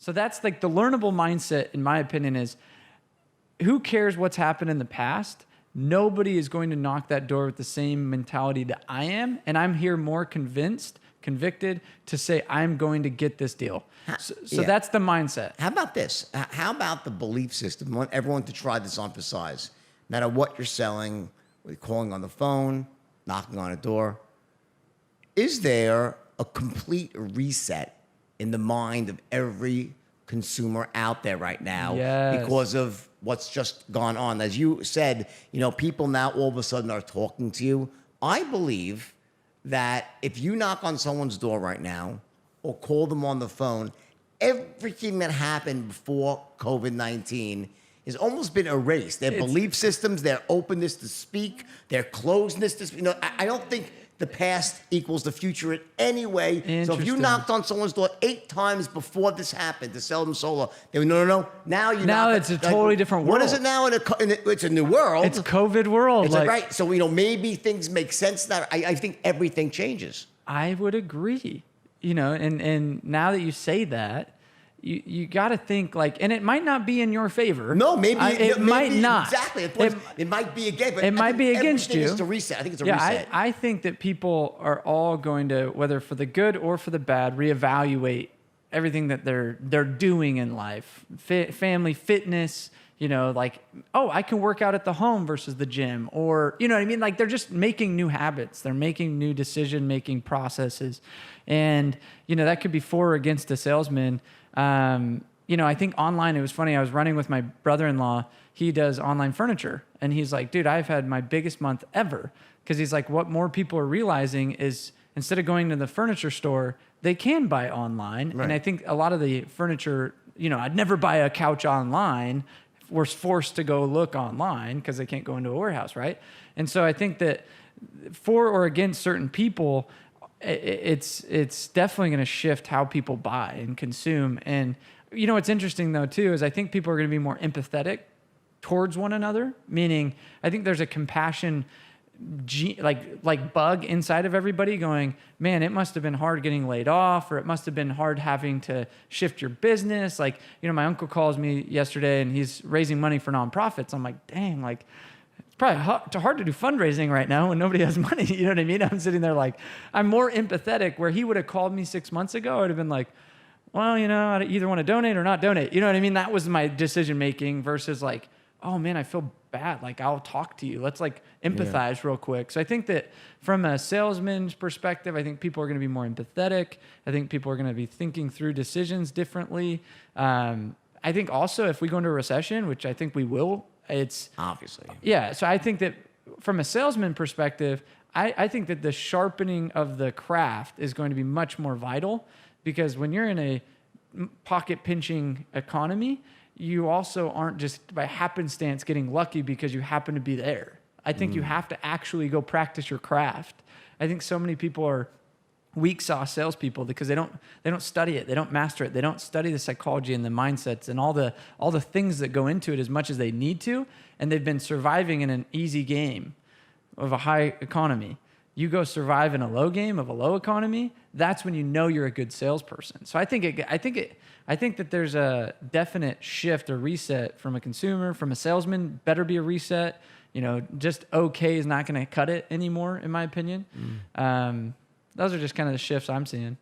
So that's like the learnable mindset, in my opinion, is who cares what's happened in the past? Nobody is going to knock that door with the same mentality that I am. And I'm here more convicted to say, I'm going to get this deal. So that's the mindset. How about this? How about the belief system? I want everyone to try this on for size. No matter what you're selling, calling on the phone, knocking on a door, is there a complete reset in the mind of every consumer out there right now because of what's just gone on? As you said, people now all of a sudden are talking to you. I believe that if you knock on someone's door right now or call them on the phone, everything that happened before COVID-19 has almost been erased. Their belief systems, their openness to speak, their closeness to speak. I don't think the past equals the future in any way. So if you knocked on someone's door 8 times before this happened to sell them solar, they would, no. Now it's a totally different world. What is it now? It's a new world. It's COVID world. It's right. So, maybe things make sense now. I think everything changes. I would agree. And now that you say that, you got to think and it might not be in your favor. No, maybe it might not. Exactly. It might be against. But it might be against you. It's a reset. I think it's a reset. I think that people are all going to, whether for the good or for the bad, reevaluate everything that they're doing in life. Family, fitness. I can work out at the home versus the gym, or what I mean. They're just making new habits. They're making new decision-making processes, and that could be for or against a salesman. I think online, it was funny. I was running with my brother-in-law. He does online furniture. And he's like, dude, I've had my biggest month ever. Because he's like, what more people are realizing is instead of going to the furniture store, they can buy online. Right. And I think a lot of the furniture, I'd never buy a couch online. We're forced to go look online because they can't go into a warehouse, right? And so I think that for or against certain people, it's definitely going to shift how people buy and consume. And what's interesting though too is I think people are going to be more empathetic towards one another. Meaning, I think there's a compassion bug inside of everybody going, man, it must have been hard getting laid off, or it must have been hard having to shift your business. My uncle calls me yesterday and he's raising money for nonprofits. I'm like, dang, it's probably hard to do fundraising right now when nobody has money. You know what I mean? I'm sitting there I'm more empathetic. Where he would have called me 6 months ago, I'd have been like, well, I either want to donate or not donate. You know what I mean? That was my decision making versus oh man, I feel bad. I'll talk to you. Let's empathize real quick. So I think that from a salesman's perspective, I think people are going to be more empathetic. I think people are going to be thinking through decisions differently. I think also if we go into a recession, which I think we will, it's obviously. Yeah. So I think that from a salesman perspective, I think that the sharpening of the craft is going to be much more vital, because when you're in a pocket pinching economy, you also aren't just by happenstance getting lucky because you happen to be there. I think you have to actually go practice your craft. I think so many people are weak sauce salespeople because they don't study it, they don't master it, they don't study the psychology and the mindsets and all the things that go into it as much as they need to, and they've been surviving in an easy game of a high economy. You go survive in a low game of a low economy, that's when you're a good salesperson. So I think that there's a definite shift or reset from a consumer, from a salesman. Better be a reset. Just okay is not going to cut it anymore, in my opinion. Those are just kind of the shifts I'm seeing.